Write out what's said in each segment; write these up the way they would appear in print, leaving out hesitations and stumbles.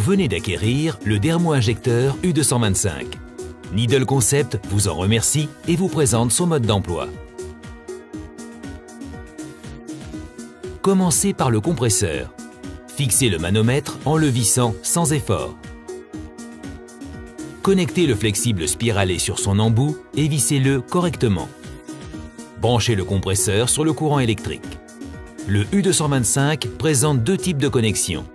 venez d'acquérir le dermo-injecteur U225. Needle Concept vous en remercie et vous présente son mode d'emploi. Commencez par le compresseur. Fixez le manomètre en le vissant sans effort. Connectez le flexible spiralé sur son embout et vissez-le correctement. Branchez le compresseur sur le courant électrique. Le U225 présente deux types de connexion.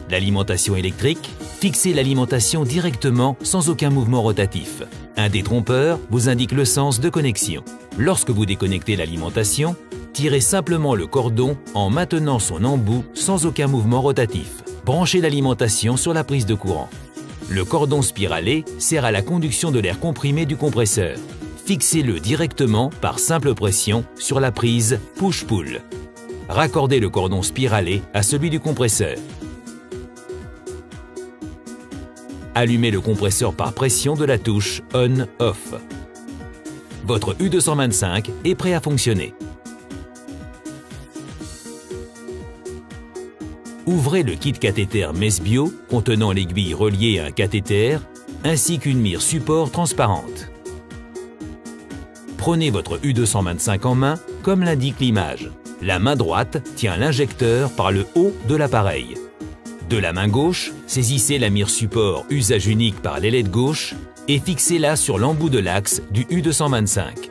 L'alimentation électrique, fixez l'alimentation directement sans aucun mouvement rotatif. Un détrompeur vous indique le sens de connexion. Lorsque vous déconnectez l'alimentation, tirez simplement le cordon en maintenant son embout sans aucun mouvement rotatif. Branchez l'alimentation sur la prise de courant. Le cordon spiralé sert à la conduction de l'air comprimé du compresseur. Fixez-le directement par simple pression sur la prise push-pull. Raccordez le cordon spiralé à celui du compresseur. Allumez le compresseur par pression de la touche On/Off. Votre U225 est prêt à fonctionner. Ouvrez le kit cathéter Mesbio contenant l'aiguille reliée à un cathéter ainsi qu'une mire support transparente. Prenez votre U225 en main comme l'indique l'image. La main droite tient l'injecteur par le haut de l'appareil. De la main gauche, saisissez la mire support usage unique par l'ailette gauche et fixez-la sur l'embout de l'axe du U225.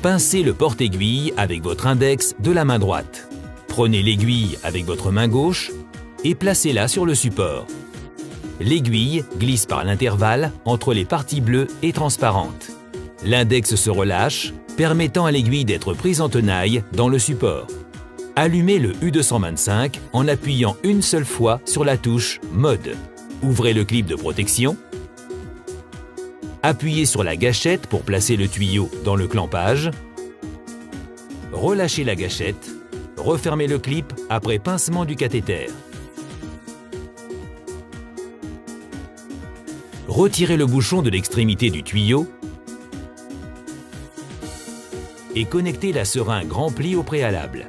Pincez le porte-aiguille avec votre index de la main droite. Prenez l'aiguille avec votre main gauche et placez-la sur le support. L'aiguille glisse par l'intervalle entre les parties bleues et transparentes. L'index se relâche, permettant à l'aiguille d'être prise en tenaille dans le support. Allumez le U225 en appuyant une seule fois sur la touche Mode. Ouvrez le clip de protection. Appuyez sur la gâchette pour placer le tuyau dans le clampage. Relâchez la gâchette. Refermez le clip après pincement du cathéter. Retirez le bouchon de l'extrémité du tuyau et connectez la seringue remplie au préalable.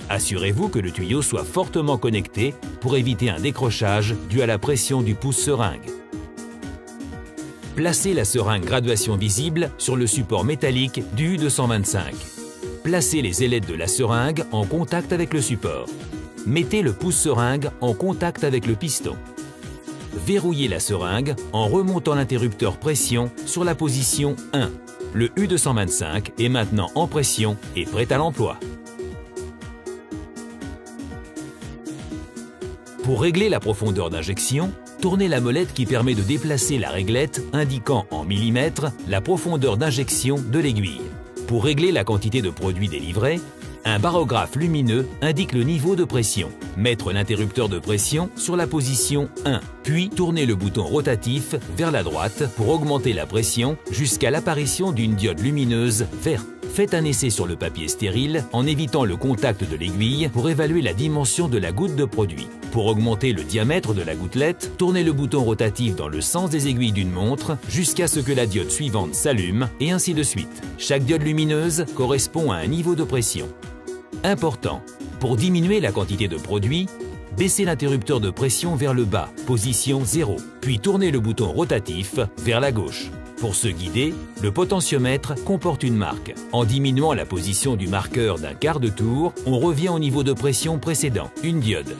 Assurez-vous que le tuyau soit fortement connecté pour éviter un décrochage dû à la pression du pouce-seringue. Placez la seringue graduation visible sur le support métallique du U225. Placez les ailettes de la seringue en contact avec le support. Mettez le pouce-seringue en contact avec le piston. Verrouillez la seringue en remontant l'interrupteur pression sur la position 1. Le U225 est maintenant en pression et prêt à l'emploi. Pour régler la profondeur d'injection, tournez la molette qui permet de déplacer la réglette indiquant en millimètres la profondeur d'injection de l'aiguille. Pour régler la quantité de produit délivré, un barographe lumineux indique le niveau de pression. Mettre l'interrupteur de pression sur la position 1, puis tournez le bouton rotatif vers la droite pour augmenter la pression jusqu'à l'apparition d'une diode lumineuse verte. Faites un essai sur le papier stérile en évitant le contact de l'aiguille pour évaluer la dimension de la goutte de produit. Pour augmenter le diamètre de la gouttelette, tournez le bouton rotatif dans le sens des aiguilles d'une montre jusqu'à ce que la diode suivante s'allume et ainsi de suite. Chaque diode lumineuse correspond à un niveau de pression. Important, pour diminuer la quantité de produit, baissez l'interrupteur de pression vers le bas, position 0, puis tournez le bouton rotatif vers la gauche. Pour se guider, le potentiomètre comporte une marque. En diminuant la position du marqueur d'un quart de tour, on revient au niveau de pression précédent, une diode.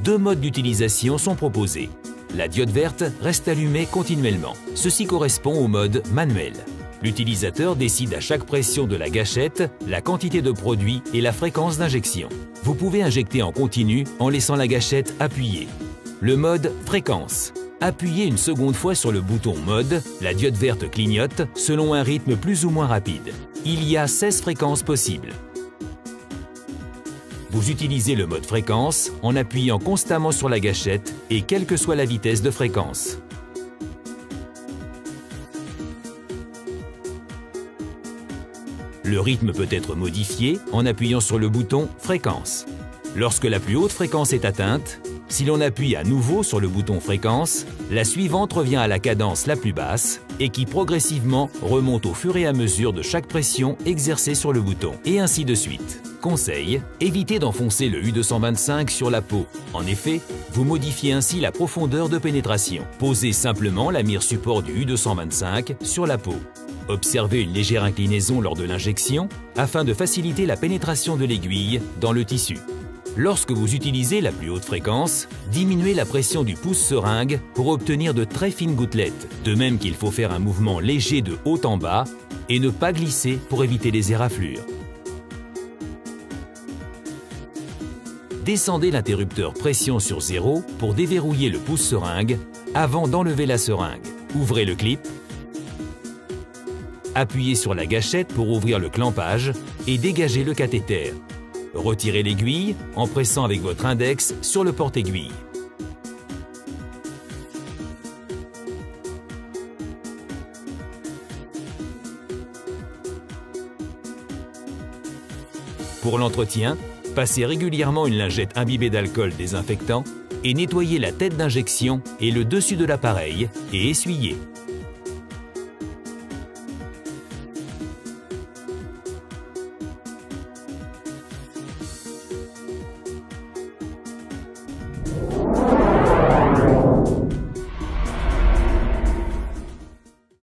Deux modes d'utilisation sont proposés. La diode verte reste allumée continuellement. Ceci correspond au mode manuel. L'utilisateur décide à chaque pression de la gâchette la quantité de produit et la fréquence d'injection. Vous pouvez injecter en continu en laissant la gâchette appuyée. Le mode fréquence. Appuyez une seconde fois sur le bouton mode, la diode verte clignote selon un rythme plus ou moins rapide. Il y a 16 fréquences possibles. Vous utilisez le mode fréquence en appuyant constamment sur la gâchette et quelle que soit la vitesse de fréquence. Le rythme peut être modifié en appuyant sur le bouton fréquence. Lorsque la plus haute fréquence est atteinte, si l'on appuie à nouveau sur le bouton fréquence, la suivante revient à la cadence la plus basse et qui progressivement remonte au fur et à mesure de chaque pression exercée sur le bouton, et ainsi de suite. Conseil, évitez d'enfoncer le U225 sur la peau. En effet, vous modifiez ainsi la profondeur de pénétration. Posez simplement la mire support du U225 sur la peau. Observez une légère inclinaison lors de l'injection afin de faciliter la pénétration de l'aiguille dans le tissu. Lorsque vous utilisez la plus haute fréquence, diminuez la pression du pouce-seringue pour obtenir de très fines gouttelettes. De même qu'il faut faire un mouvement léger de haut en bas et ne pas glisser pour éviter les éraflures. Descendez l'interrupteur pression sur 0 pour déverrouiller le pouce-seringue avant d'enlever la seringue. Ouvrez le clip. Appuyez sur la gâchette pour ouvrir le clampage et dégagez le cathéter. Retirez l'aiguille en pressant avec votre index sur le porte-aiguille. Pour l'entretien, passez régulièrement une lingette imbibée d'alcool désinfectant et nettoyez la tête d'injection et le dessus de l'appareil et essuyez.